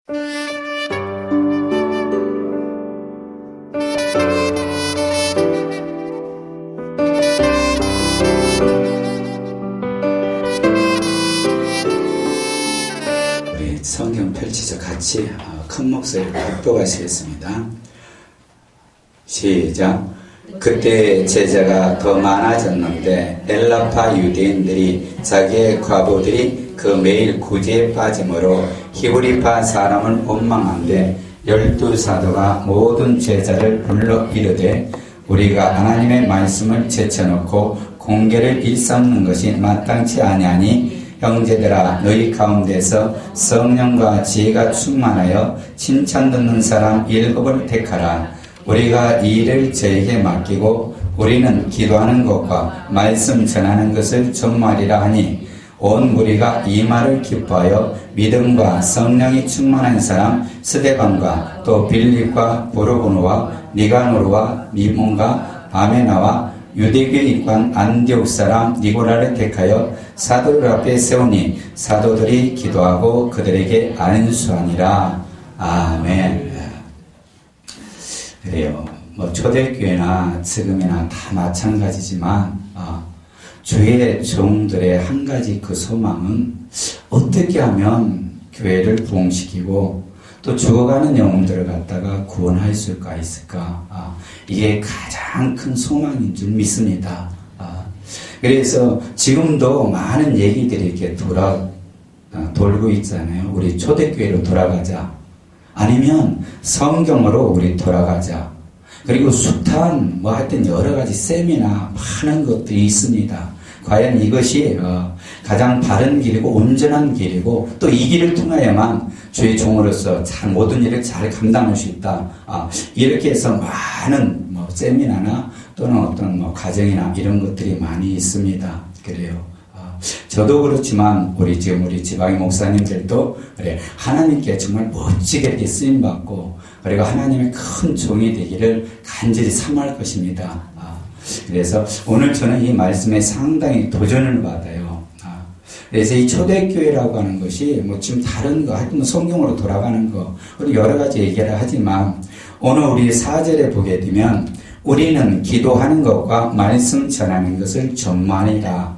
우리 성경 펼치죠. 같이 큰 목소리로 합독하시겠습니다. 시작. 그때 제자가 더 많아졌는데 엘라파 유대인들이 자기의 과부들이 그 매일 구제에 빠짐으로 히브리파 사람을 원망한데 12사도가 모든 제자를 불러 이르되 우리가 하나님의 말씀을 제쳐놓고 공개를 일삼는 것이 마땅치 아니하니 형제들아 너희 가운데서 성령과 지혜가 충만하여 칭찬 듣는 사람 7을 택하라. 우리가 이 일을 저에게 맡기고 우리는 기도하는 것과 말씀 전하는 것을 전무하리라 하니 온 무리가 이 말을 기뻐하여 믿음과 성령이 충만한 사람 스데반과 또 빌립과 보르고노와 니가노르와 미몬과 바메나와 유대교에 입한 안디옥 사람 니고라를 택하여 사도들 앞에 세우니 사도들이 기도하고 그들에게 안수하니라. 아멘. 그래요. 초대교회나 지금이나 다 마찬가지지만 주의 종들의 한 가지 그 소망은 어떻게 하면 교회를 부흥시키고 또 죽어가는 영혼들을 갖다가 구원할 수가 있을까? 이게 가장 큰 소망인 줄 믿습니다. 그래서 지금도 많은 얘기들이 이렇게 돌고 있잖아요. 우리 초대교회로 돌아가자. 아니면 성경으로 우리 돌아가자. 그리고 숱한 하여튼 여러 가지 세미나 많은 것들이 있습니다. 과연 이것이 가장 바른 길이고 온전한 길이고 또 이 길을 통하여만 주의 종으로서 모든 일을 잘 감당할 수 있다. 이렇게 해서 많은 세미나나 또는 어떤 가정이나 이런 것들이 많이 있습니다. 그래요. 저도 그렇지만 우리 지방의 목사님들도 그래 하나님께 정말 멋지게 이렇게 쓰임받고 그리고 하나님의 큰 종이 되기를 간절히 사모할 것입니다. 그래서 오늘 저는 이 말씀에 상당히 도전을 받아요. 그래서 이 초대교회라고 하는 것이 지금 다른 거 하여튼 성경으로 돌아가는 거 그리고 여러 가지 얘기를 하지만 오늘 우리 4절에 보게 되면 우리는 기도하는 것과 말씀 전하는 것을 전무하니라.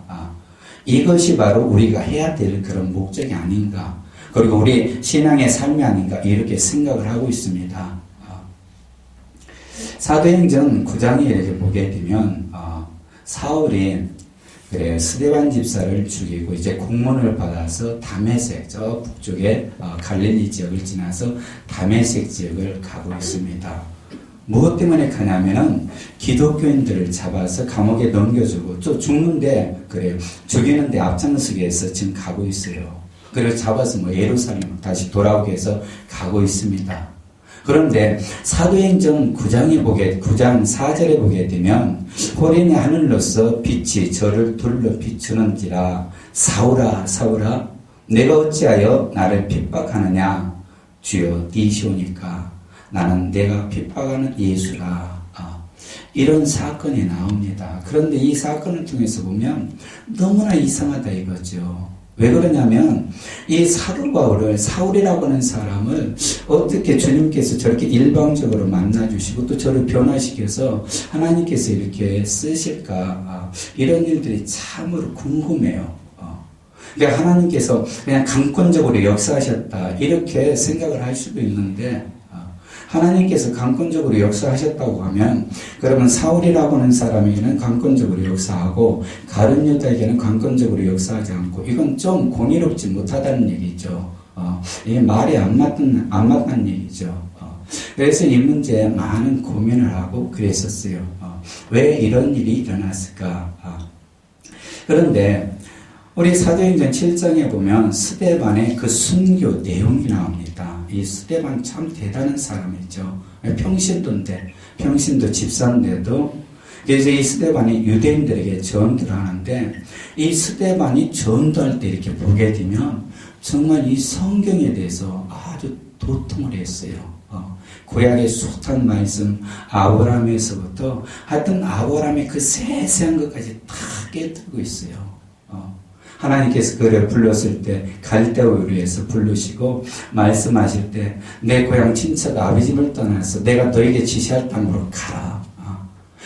이것이 바로 우리가 해야 될 그런 목적이 아닌가. 그리고 우리 신앙의 삶이 아닌가 이렇게 생각을 하고 있습니다. 사도행전 9장에 이렇게 보게 되면 사울이 스데반 집사를 죽이고 이제 공문을 받아서 다메섹 저 북쪽에 갈릴리 지역을 지나서 다메섹 지역을 가고 있습니다. 무엇 때문에 가냐면은 기독교인들을 잡아서 감옥에 넘겨주고 또 죽는데 죽이는데 앞장서기 위해서 지금 가고 있어요. 그리고 잡아서 예루살렘 다시 돌아오기 위해서 가고 있습니다. 그런데 사도행전 9장 4절에 보게 되면 호련의 하늘로서 빛이 저를 둘러 비추는지라 사울아 사울아 내가 어찌하여 나를 핍박하느냐 주여 니시오니까 나는 내가 핍박하는 예수라. 이런 사건이 나옵니다. 그런데 이 사건을 통해서 보면 너무나 이상하다 이거죠. 왜 그러냐면 이 사도 바울을 사울이라고 하는 사람을 어떻게 주님께서 저렇게 일방적으로 만나주시고 또 저를 변화시켜서 하나님께서 이렇게 쓰실까 이런 일들이 참으로 궁금해요. 그러니까 하나님께서 그냥 강권적으로 역사하셨다 이렇게 생각을 할 수도 있는데 하나님께서 강권적으로 역사하셨다고 하면 그러면 사울이라고 하는 사람에게는 강권적으로 역사하고 다른 여자에게는 강권적으로 역사하지 않고 이건 좀 공의롭지 못하다는 얘기죠. 이게 말이 안 맞다는 얘기죠. 그래서 이 문제에 많은 고민을 하고 그랬었어요. 왜 이런 일이 일어났을까? 그런데 우리 사도행전 7장에 보면 스데반의 그 순교 내용이 나옵니다. 이 스데반 참 대단한 사람이죠. 평신도 집사인데도 그래서 이 스데반이 유대인들에게 전도를 하는데 이 스데반이 전도할 때 이렇게 보게 되면 정말 이 성경에 대해서 아주 도통을 했어요. 구약의 숱한 말씀 아브라함에서부터 하여튼 아브라함의 그 세세한 것까지 다 깨뜨리고 있어요. 하나님께서 그를 불렀을 때 갈대우르에서 부르시고 말씀하실 때 내 고향 친척 아비 집을 떠나서 내가 너에게 지시할 땅으로 가라.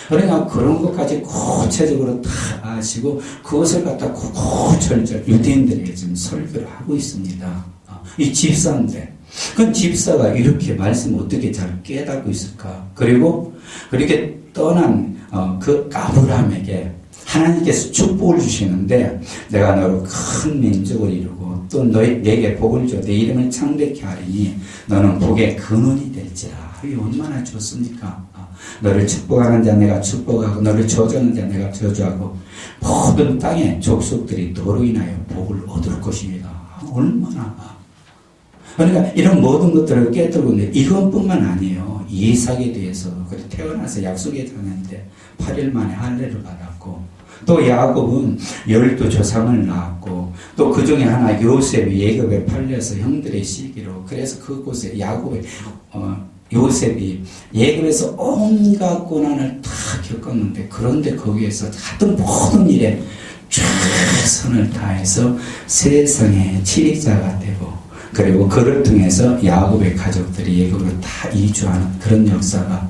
그러니까 그런 것까지 구체적으로 다 아시고 그것을 갖다 구구절절 유대인들에게 지금 설교를 하고 있습니다. 이 집사인데 그 집사가 이렇게 말씀을 어떻게 잘 깨닫고 있을까? 그리고 그렇게 떠난 그 아브라함에게 하나님께서 축복을 주시는데 내가 너로 큰 민족을 이루고 또 내게 복을 줘 내 이름을 창대케 하리니 너는 복의 근원이 될지라. 이게 얼마나 좋습니까? 너를 축복하는 자 내가 축복하고 너를 저주하는 자 내가 저주하고 모든 땅의 족속들이 너로 인하여 복을 얻을 것입니다. 얼마나. 그러니까 이런 모든 것들을 깨뜨리고 있는데 이것뿐만 아니에요. 이삭에 대해서 태어나서 약속의 자녀인데 8일 만에 할례를 받았고 또 야곱은 12조상을 낳았고 또 그 중에 하나 요셉이 애굽에 팔려서 형들의 시기로 그래서 그곳에 야곱의 요셉이 애굽에서 온갖 고난을 다 겪었는데 그런데 거기에서 하던 모든 일에 최선을 다해서 세상의 지리자가 되고 그리고 그를 통해서 야곱의 가족들이 애굽으로 다 이주하는 그런 역사가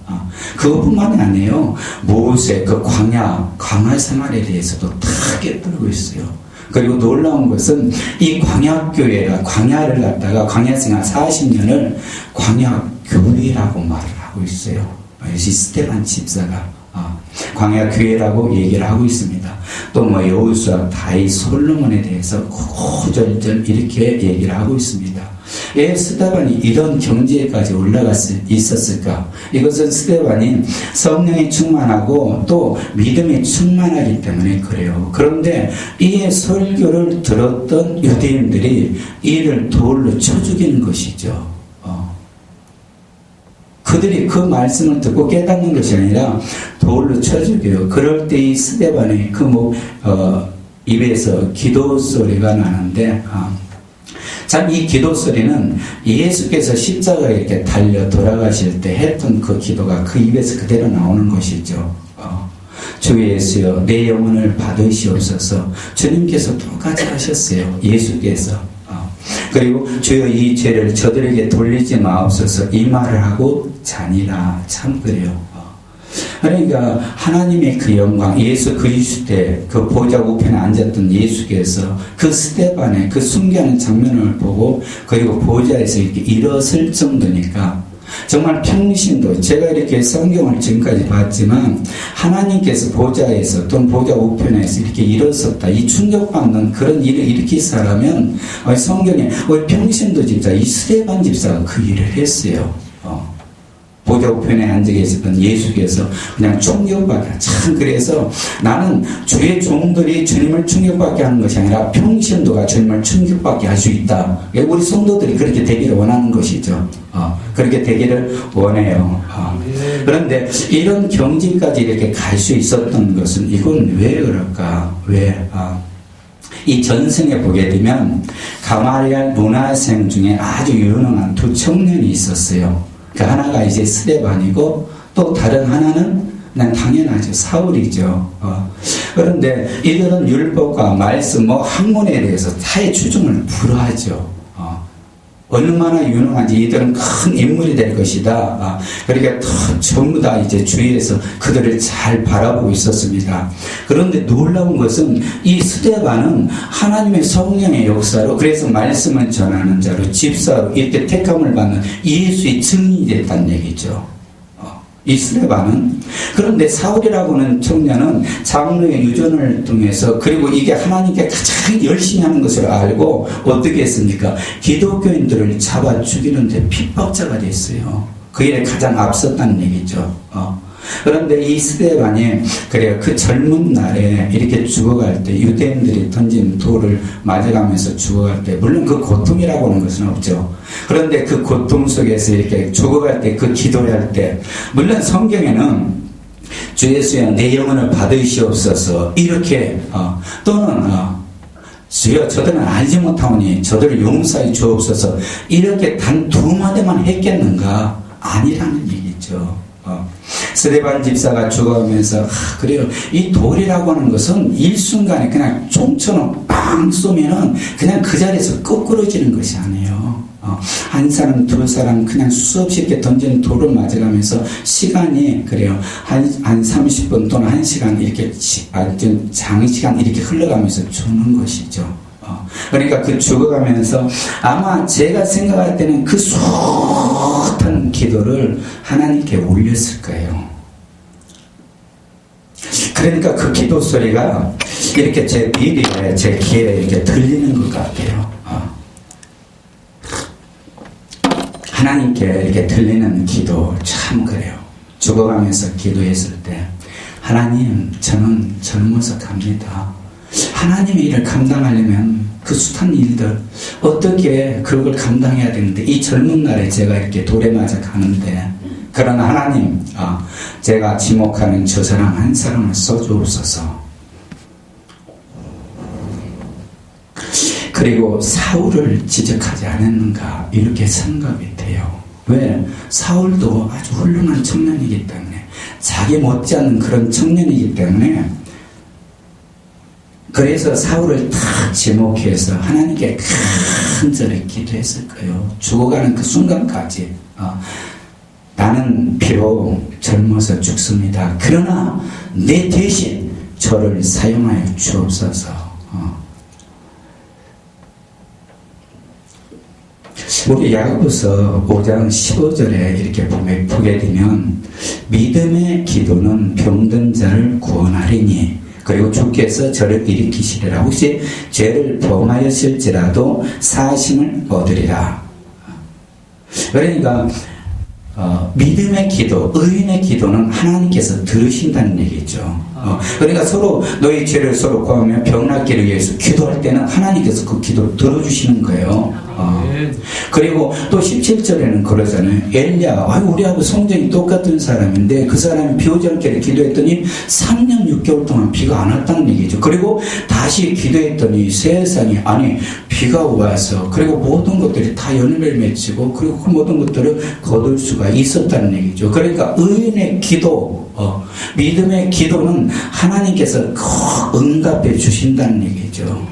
그것뿐만이 아니에요. 모세 그 광야 생활에 대해서도 다 깨뜨리고 있어요. 그리고 놀라운 것은 이 광야교회가 광야를 갖다가 광야생활 40년을 광야교회라고 말을 하고 있어요. 이 스데반 집사가 광야교회라고 얘기를 하고 있습니다. 또 여호수아, 다윗, 솔로몬에 대해서 구절절 이렇게 얘기를 하고 있습니다. 왜 스데반이 이런 경지에까지 있었을까? 이것은 스데반이 성령이 충만하고 또 믿음이 충만하기 때문에 그래요. 그런데 이 설교를 들었던 유대인들이 이를 돌로 쳐 죽이는 것이죠. 그들이 그 말씀을 듣고 깨닫는 것이 아니라 돌로 쳐 죽여요. 그럴 때 이 스데반의 입에서 기도 소리가 나는데 참 이 기도 소리는 예수께서 십자가에 이렇게 달려 돌아가실 때 했던 그 기도가 그 입에서 그대로 나오는 것이죠. 주 예수여 내 영혼을 받으시옵소서. 주님께서 똑같이 하셨어요. 예수께서. 그리고 주여 이 죄를 저들에게 돌리지 마옵소서 이 말을 하고 자니라. 참 그래요. 그러니까 하나님의 그 영광 예수 그리스도 때 그 보좌 우편에 앉았던 예수께서 그 스데반의 그 순교하는 장면을 보고 그리고 보좌에서 이렇게 일어설 정도니까 정말 평신도 제가 이렇게 성경을 지금까지 봤지만 하나님께서 보좌에서 또는 보좌 우편에서 이렇게 일어섰다 이 충격받는 그런 일을 일으키사라면 성경에 평신도 집사 이 스데반 집사가 그 일을 했어요. 보좌 우편에 앉아 계셨던 예수께서 그냥 충격받게 참 그래서 나는 주의 종들이 주님을 충격받게 하는 것이 아니라 평신도가 주님을 충격받게 할 수 있다. 우리 성도들이 그렇게 되기를 원하는 것이죠. 그렇게 되기를 원해요. 그런데 이런 경지까지 이렇게 갈 수 있었던 것은 이건 왜 그럴까? 이 전생에 보게 되면 가말리엘 문화생 중에 아주 유능한 두 청년이 있었어요. 그 하나가 이제 스데반이고 또 다른 하나는 그냥 당연하죠. 사울이죠. 그런데 이들은 율법과 말씀 학문에 대해서 타의 추종을 불허하죠. 얼마나 유능한지 이들은 큰 인물이 될 것이다. 그러니까 전부 다 이제 주위에서 그들을 잘 바라보고 있었습니다. 그런데 놀라운 것은 이 스데반은 하나님의 성령의 역사로 그래서 말씀을 전하는 자로 집사로 이렇게 택함을 받는 예수의 증인이 됐다는 얘기죠. 이 스데반은 그런데 사울이라고는 청년은 장로의 유전을 통해서 그리고 이게 하나님께 가장 열심히 하는 것을 알고 어떻게 했습니까? 기독교인들을 잡아 죽이는데 핍박자가 됐어요. 그 일에 가장 앞섰다는 얘기죠. 그런데 이 스데반이 그래요. 그 젊은 날에 이렇게 죽어갈 때 유대인들이 던진 돌을 맞아가면서 죽어갈 때 물론 그 고통이라고 하는 것은 없죠. 그런데 그 고통 속에서 이렇게 죽어갈 때 그 기도를 할 때 물론 성경에는 주 예수여 내 영혼을 받으시옵소서 이렇게 또는 주여 저들은 알지 못하오니 저들을 용서해 주옵소서 이렇게 단 두 마디만 했겠는가? 아니라는 얘기죠. 스데반 집사가 죽어가면서 그래요. 이 돌이라고 하는 것은 일순간에 그냥 총처럼 빵 쏘면은 그냥 그 자리에서 끄꾸러지는 것이 아니에요. 한 사람, 두 사람 그냥 수없이 이렇게 던지는 돌을 맞아가면서 시간이 그래요. 한 30분 또는 1시간 이렇게 좀 장시간 이렇게 흘러가면서 죽는 것이죠. 그러니까 그 죽어가면서 아마 제가 생각할 때는 그 숱한 기도를 하나님께 올렸을 거예요. 그러니까 그 기도 소리가 이렇게 제 비리에, 제 귀에 이렇게 들리는 것 같아요. 하나님께 이렇게 들리는 기도 참 그래요. 죽어가면서 기도했을 때 하나님, 저는 젊어서 갑니다. 하나님의 일을 감당하려면 그 숱한 일들 어떻게 그걸 감당해야 되는데 이 젊은 날에 제가 이렇게 돌에 맞아 가는데 그러나 하나님, 제가 지목하는 저 사람 한 사람을 써주옵소서. 그리고 사울을 지적하지 않았는가 이렇게 생각이 돼요. 왜? 사울도 아주 훌륭한 청년이기 때문에, 자기 못지않은 그런 청년이기 때문에, 그래서 사울을 딱 지목해서 하나님께 간절히 기도했을 거예요. 죽어가는 그 순간까지 나는 비록 젊어서 죽습니다. 그러나 내 대신 저를 사용하여 주옵소서. 우리 야고보서 5장 15절에 이렇게 보게 되면 믿음의 기도는 병든 자를 구원하리니 그리고 주께서 저를 일으키시리라. 혹시 죄를 범하였을지라도 사하심을 얻으리라. 그러니까 믿음의 기도, 의인의 기도는 하나님께서 들으신다는 얘기죠. 그러니까 서로 너희 죄를 서로 구하며 병낫기를 위해서 기도할 때는 하나님께서 그 기도를 들어주시는 거예요. 그리고 또 17절에는 그러잖아요. 엘리야, 우리하고 성정이 똑같은 사람인데 그 사람이 비 오지 않게 기도했더니 3년 6개월 동안 비가 안 왔다는 얘기죠. 그리고 다시 기도했더니 세상에 비가 와서 그리고 모든 것들이 다 열매를 맺히고 그리고 그 모든 것들을 거둘 수가 있었다는 얘기죠. 그러니까 의인의 기도, 믿음의 기도는 하나님께서 꼭 응답해 주신다는 얘기죠.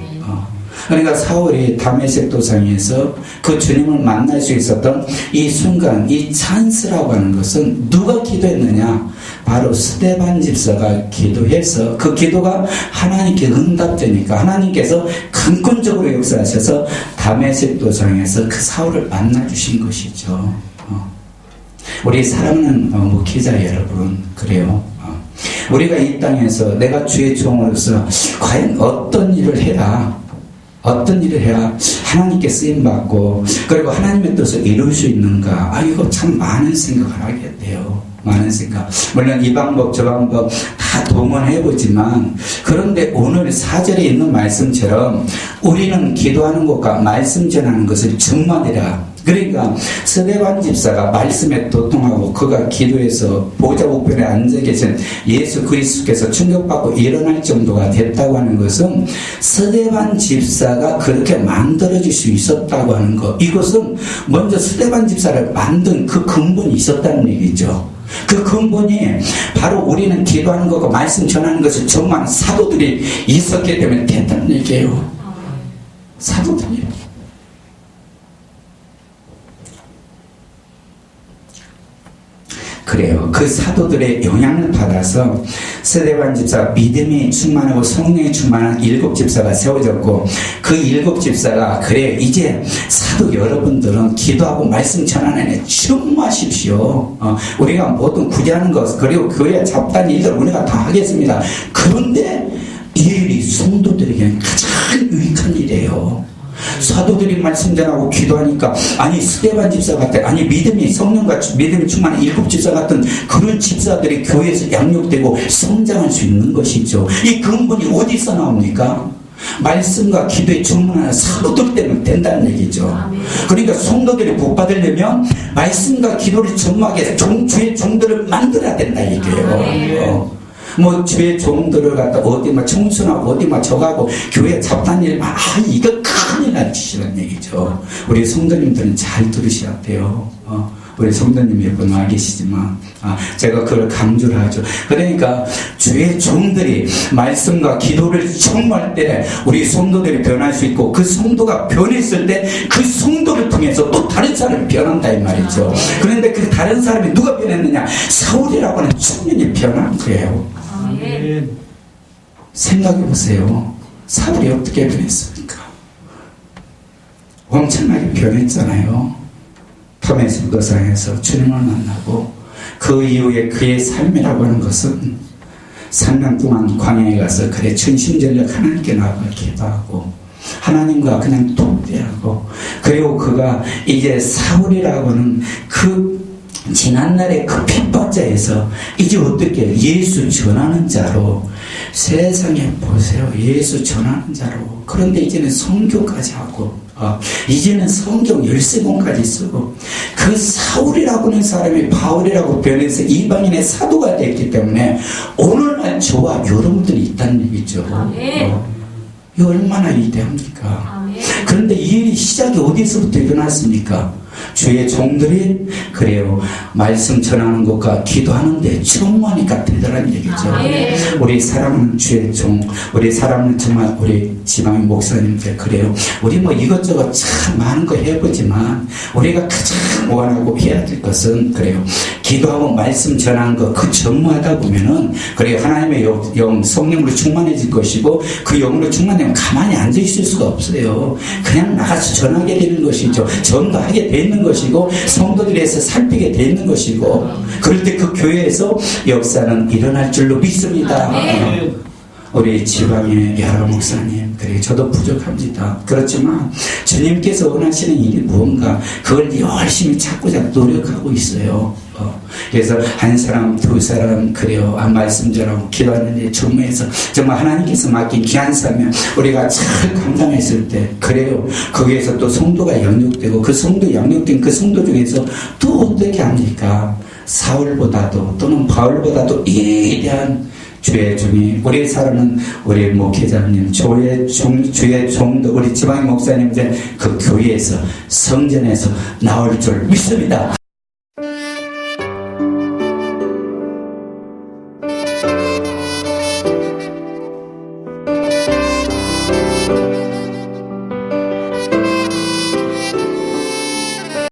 그러니까 사울이 다메섹 도상에서 그 주님을 만날 수 있었던 이 순간, 이 찬스라고 하는 것은 누가 기도했느냐? 바로 스데반 집사가 기도해서 그 기도가 하나님께 응답되니까 하나님께서 강권적으로 역사하셔서 다메섹 도상에서 그 사울을 만나주신 것이죠. 우리 사랑하는 목회자 여러분, 그래요. 우리가 이 땅에서 내가 주의 종으로서 과연 어떤 일을 해야 하나님께 쓰임받고 그리고 하나님의 뜻을 이룰 수 있는가? 이거 참 많은 생각을 하게 돼요. 많은 생각. 물론 이 방법 저 방법 다 동원해보지만 그런데 오늘 4절에 있는 말씀처럼 우리는 기도하는 것과 말씀 전하는 것을 정말이라. 그러니까 스데반 집사가 말씀에 도통하고 그가 기도해서 보좌 우편에 앉아 계신 예수 그리스도께서 충격받고 일어날 정도가 됐다고 하는 것은 스데반 집사가 그렇게 만들어질 수 있었다고 하는 것, 이것은 먼저 스데반 집사를 만든 그 근본이 있었다는 얘기죠. 그 근본이 바로 우리는 기도하는 것과 말씀 전하는 것을 정말 사도들이 있었기 때문에 됐다는 얘기예요. 사도들이. 그래요. 그 사도들의 영향을 받아서 스데반 집사 믿음이 충만하고 성령이 충만한 7 집사가 세워졌고 그 7 집사가 그래 이제 사도 여러분들은 기도하고 말씀 전하는 데 충만하십시오. 우리가 모든 구제하는 것 그리고 교회 잡다한 일들 우리가 다 하겠습니다. 그런데 이 일이 성도들에게는 가장 유익한 일이에요. 사도들이 말씀 전하고 기도하니까 스데반 집사 같은 믿음이 성령과 믿음이 충만한 7 집사 같은 그런 집사들이 교회에서 양육되고 성장할 수 있는 것이죠. 이 근본이 어디서 나옵니까? 말씀과 기도에 충만한 사도들 때문에 된다는 얘기죠. 그러니까 성도들이 복 받으려면 말씀과 기도를 전무하게 주의 종들을 만들어야 된다 얘기예요. 주의 종들을 갖다 어디 청순하고 어디 저가고 교회 잡다한 일 이거 큰일 날 짓이라는 얘기죠. 우리 성도님들은 잘 들으셔야 돼요. 우리 성도님 몇 분 와 계시지만 제가 그걸 강조를 하죠. 그러니까 주의 종들이 말씀과 기도를 청구할 때 우리 성도들이 변할 수 있고, 그 성도가 변했을 때 그 성도를 통해서 또 다른 사람이 변한다 이 말이죠. 그런데 그 다른 사람이 누가 변했느냐? 사울이라고 하는 청년이 변한 거예요. 생각해 보세요. 사울이 어떻게 변했습니까? 엄청나게 변했잖아요. 터메스 도상에서 주님을 만나고, 그 이후에 그의 삶이라고 하는 것은 3년 동안 광야에 가서 그래 전심전력 하나님께 나아가 기도하고 하나님과 그냥 통대하고, 그리고 그가 이제 사울이라고 하는 그 지난날의 그 핍박자에서 이제 어떻게 예수 전하는 자로, 세상에 보세요. 예수 전하는 자로. 그런데 이제는 선교까지 하고 이제는 성경 13권까지 쓰고, 그 사울이라고 하는 사람이 바울이라고 변해서 이방인의 사도가 됐기 때문에 오늘날 저와 여러분들이 있다는 얘기죠. 이 얼마나 위대합니까? 그런데 이 일이 시작이 어디서부터 일어났습니까? 주의 종들이 그래요 말씀 전하는 것과 기도하는데 청구하니까 되더라는 얘기죠. 우리 사랑하는 주의 종, 우리 사랑하는 정말 우리 지방의 목사님들, 그래요 우리 뭐 이것저것 참 많은 거 해보지만 우리가 가장 원하고 해야 될 것은 그래요 기도하고 말씀 전하는 거, 그 전무하다 보면은 그래요 하나님의 영 성령으로 충만해질 것이고, 그 영으로 충만하면 가만히 앉아 있을 수가 없어요. 그냥 나가서 전하게 되는 것이죠. 전도하게 되는 것이고, 성도들에서 살피게 되는 것이고, 그럴 때 그 교회에서 역사는 일어날 줄로 믿습니다. 우리 지방의 여러 목사님, 그래 저도 부족합니다. 그렇지만 주님께서 원하시는 일이 무언가 그걸 열심히 찾고 노력하고 있어요. 그래서 한 사람 두 사람 그래요 말씀 전하고 기도하는데 전무해서 정말 하나님께서 맡긴 귀한 사명 우리가 잘 감당했을 때, 그래요 거기에서 또 성도가 영육되고, 그 성도 영육된 그 성도 중에서 또 어떻게 합니까? 사울보다도 또는 바울보다도 위대한 주의 종이, 우리 사람은 우리 목회자님, 주의 종도, 우리 지방의 목사님들 그 교회에서 성전에서 나올 줄 믿습니다.